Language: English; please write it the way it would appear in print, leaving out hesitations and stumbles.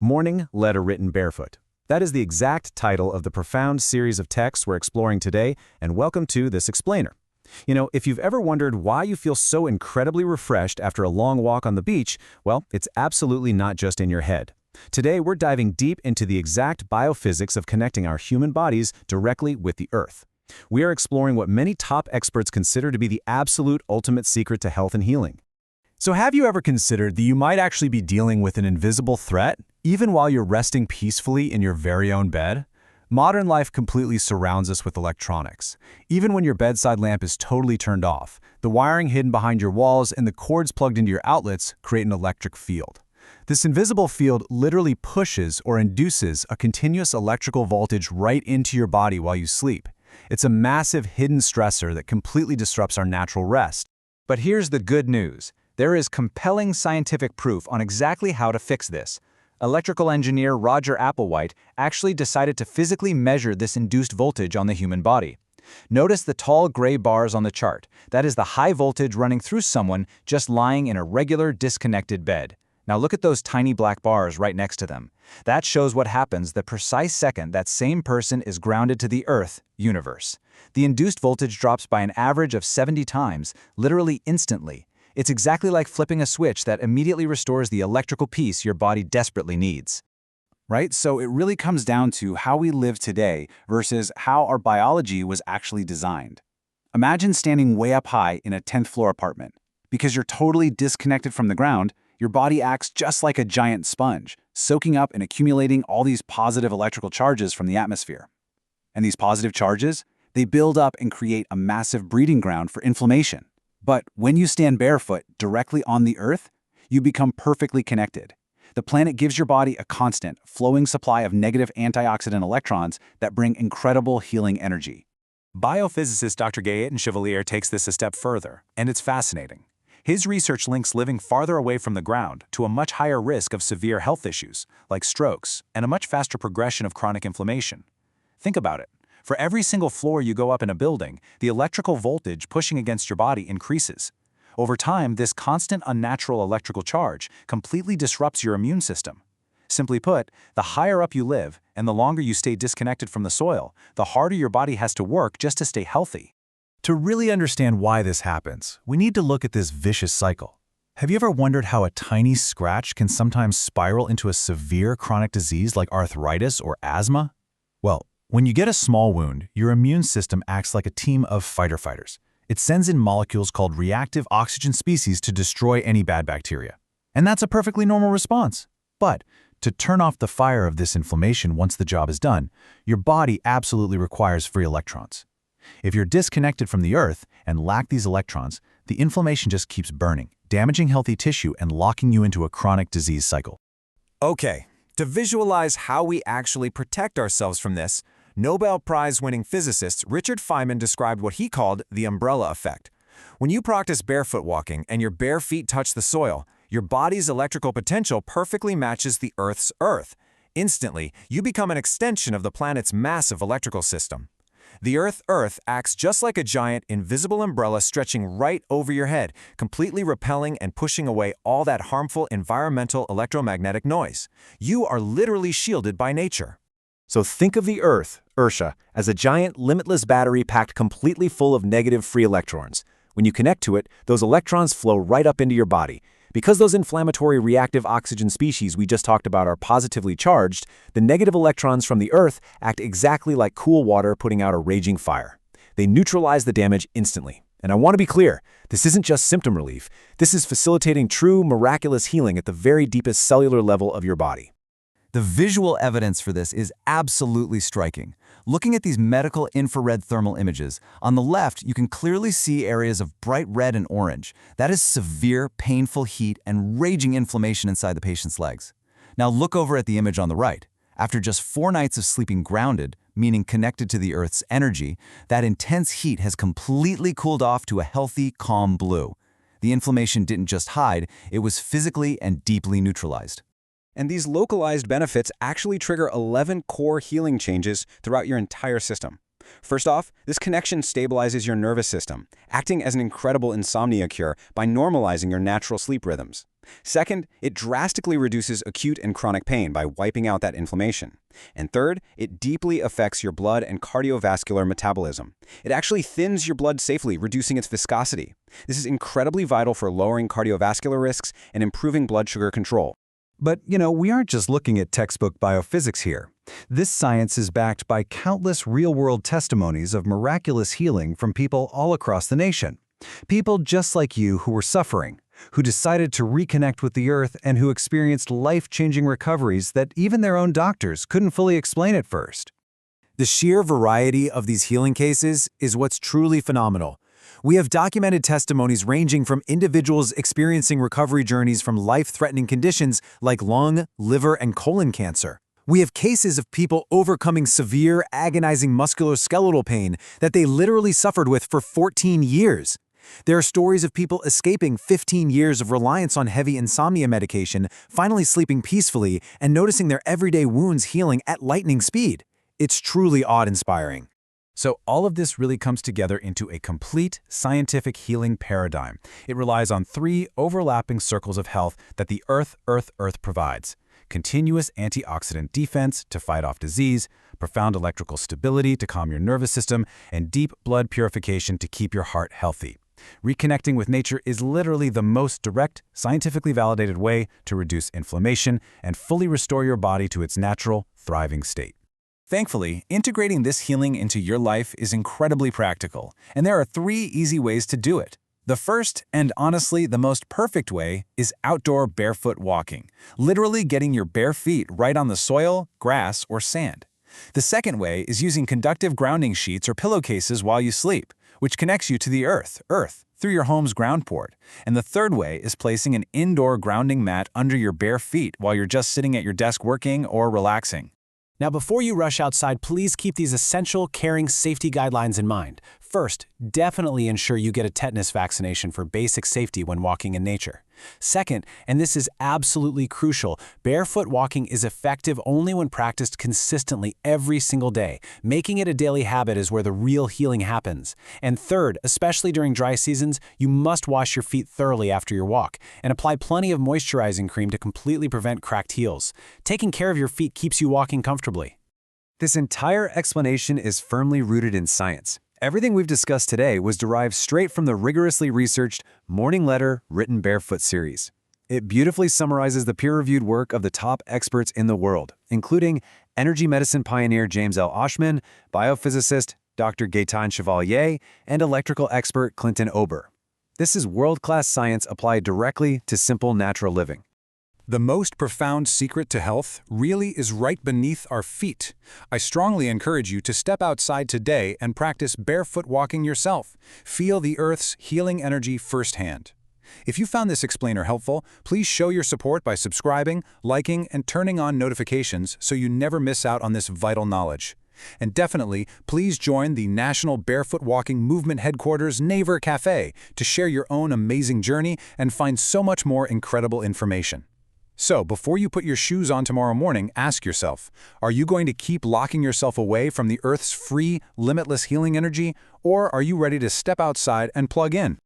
Morning Letter Written Barefoot. That is the exact title of the profound series of texts we're exploring today, and welcome to this explainer. If you've ever wondered why you feel so incredibly refreshed after a long walk on the beach, well, it's absolutely not just in your head. Today, we're diving deep into the exact biophysics of connecting our human bodies directly with the Earth. We are exploring what many top experts consider to be the absolute ultimate secret to health and healing. So have you ever considered that you might actually be dealing with an invisible threat, even while you're resting peacefully in your very own bed? Modern life completely surrounds us with electronics. Even when your bedside lamp is totally turned off, the wiring hidden behind your walls and the cords plugged into your outlets create an electric field. This invisible field literally pushes or induces a continuous electrical voltage right into your body while you sleep. It's a massive hidden stressor that completely disrupts our natural rest. But here's the good news. There is compelling scientific proof on exactly how to fix this. Electrical engineer Roger Applewhite actually decided to physically measure this induced voltage on the human body. Notice the tall gray bars on the chart. That is the high voltage running through someone just lying in a regular disconnected bed. Now look at those tiny black bars right next to them. That shows what happens the precise second that same person is grounded to the Earth, universe. The induced voltage drops by an average of 70 times, literally instantly. It's exactly like flipping a switch that immediately restores the electrical peace your body desperately needs. Right? So it really comes down to how we live today versus how our biology was actually designed. Imagine standing way up high in a 10th floor apartment. Because you're totally disconnected from the ground, your body acts just like a giant sponge, soaking up and accumulating all these positive electrical charges from the atmosphere. And these positive charges, they build up and create a massive breeding ground for inflammation. But when you stand barefoot directly on the Earth, you become perfectly connected. The planet gives your body a constant, flowing supply of negative antioxidant electrons that bring incredible healing energy. Biophysicist Dr. Gaëtan Chevalier takes this a step further, and it's fascinating. His research links living farther away from the ground to a much higher risk of severe health issues, like strokes, and a much faster progression of chronic inflammation. Think about it. For every single floor you go up in a building, the electrical voltage pushing against your body increases. Over time, this constant unnatural electrical charge completely disrupts your immune system. Simply put, the higher up you live and the longer you stay disconnected from the soil, the harder your body has to work just to stay healthy. To really understand why this happens, we need to look at this vicious cycle. Have you ever wondered how a tiny scratch can sometimes spiral into a severe chronic disease like arthritis or asthma? Well, when you get a small wound, your immune system acts like a team of fighter fighters. It sends in molecules called reactive oxygen species to destroy any bad bacteria. And that's a perfectly normal response. But to turn off the fire of this inflammation once the job is done, your body absolutely requires free electrons. If you're disconnected from the Earth and lack these electrons, the inflammation just keeps burning, damaging healthy tissue and locking you into a chronic disease cycle. Okay, to visualize how we actually protect ourselves from this, Nobel Prize-winning physicist Richard Feynman described what he called the umbrella effect. When you practice barefoot walking and your bare feet touch the soil, your body's electrical potential perfectly matches the Earth's Earth. Instantly, you become an extension of the planet's massive electrical system. The Earth acts just like a giant, invisible umbrella stretching right over your head, completely repelling and pushing away all that harmful environmental electromagnetic noise. You are literally shielded by nature. So think of the Earth, Earth, as a giant, limitless battery packed completely full of negative free electrons. When you connect to it, those electrons flow right up into your body. Because those inflammatory reactive oxygen species we just talked about are positively charged, the negative electrons from the Earth act exactly like cool water putting out a raging fire. They neutralize the damage instantly. And I want to be clear, this isn't just symptom relief. This is facilitating true, miraculous healing at the very deepest cellular level of your body. The visual evidence for this is absolutely striking. Looking at these medical infrared thermal images, on the left you can clearly see areas of bright red and orange. That is severe, painful heat and raging inflammation inside the patient's legs. Now look over at the image on the right. After just 4 nights of sleeping grounded, meaning connected to the Earth's energy, that intense heat has completely cooled off to a healthy, calm blue. The inflammation didn't just hide, it was physically and deeply neutralized. And these localized benefits actually trigger 11 core healing changes throughout your entire system. First off, this connection stabilizes your nervous system, acting as an incredible insomnia cure by normalizing your natural sleep rhythms. Second, it drastically reduces acute and chronic pain by wiping out that inflammation. And third, it deeply affects your blood and cardiovascular metabolism. It actually thins your blood safely, reducing its viscosity. This is incredibly vital for lowering cardiovascular risks and improving blood sugar control. But, we aren't just looking at textbook biophysics here. This science is backed by countless real-world testimonies of miraculous healing from people all across the nation. People just like you who were suffering, who decided to reconnect with the earth and who experienced life-changing recoveries that even their own doctors couldn't fully explain at first. The sheer variety of these healing cases is what's truly phenomenal. We have documented testimonies ranging from individuals experiencing recovery journeys from life-threatening conditions like lung, liver, and colon cancer. We have cases of people overcoming severe, agonizing musculoskeletal pain that they literally suffered with for 14 years. There are stories of people escaping 15 years of reliance on heavy insomnia medication, finally sleeping peacefully, and noticing their everyday wounds healing at lightning speed. It's truly awe-inspiring. So all of this really comes together into a complete scientific healing paradigm. It relies on 3 overlapping circles of health that the Earth provides: continuous antioxidant defense to fight off disease, profound electrical stability to calm your nervous system, and deep blood purification to keep your heart healthy. Reconnecting with nature is literally the most direct, scientifically validated way to reduce inflammation and fully restore your body to its natural, thriving state. Thankfully, integrating this healing into your life is incredibly practical, and there are 3 easy ways to do it. The first, and honestly the most perfect way, is outdoor barefoot walking, literally getting your bare feet right on the soil, grass, or sand. The second way is using conductive grounding sheets or pillowcases while you sleep, which connects you to the earth, through your home's ground port. And the third way is placing an indoor grounding mat under your bare feet while you're just sitting at your desk working or relaxing. Now, before you rush outside, please keep these essential caring safety guidelines in mind. First, definitely ensure you get a tetanus vaccination for basic safety when walking in nature. Second, and this is absolutely crucial, barefoot walking is effective only when practiced consistently every single day. Making it a daily habit is where the real healing happens. And third, especially during dry seasons, you must wash your feet thoroughly after your walk and apply plenty of moisturizing cream to completely prevent cracked heels. Taking care of your feet keeps you walking comfortably. This entire explanation is firmly rooted in science. Everything we've discussed today was derived straight from the rigorously researched Morning Letter Written Barefoot series. It beautifully summarizes the peer-reviewed work of the top experts in the world, including energy medicine pioneer James L. Oshman, biophysicist Dr. Gaetan Chevalier, and electrical expert Clinton Ober. This is world-class science applied directly to simple natural living. The most profound secret to health really is right beneath our feet. I strongly encourage you to step outside today and practice barefoot walking yourself. Feel the Earth's healing energy firsthand. If you found this explainer helpful, please show your support by subscribing, liking, and turning on notifications so you never miss out on this vital knowledge. And definitely, please join the National Barefoot Walking Movement Headquarters Neighbor Cafe to share your own amazing journey and find so much more incredible information. So, before you put your shoes on tomorrow morning, ask yourself, are you going to keep locking yourself away from the Earth's free, limitless healing energy, or are you ready to step outside and plug in?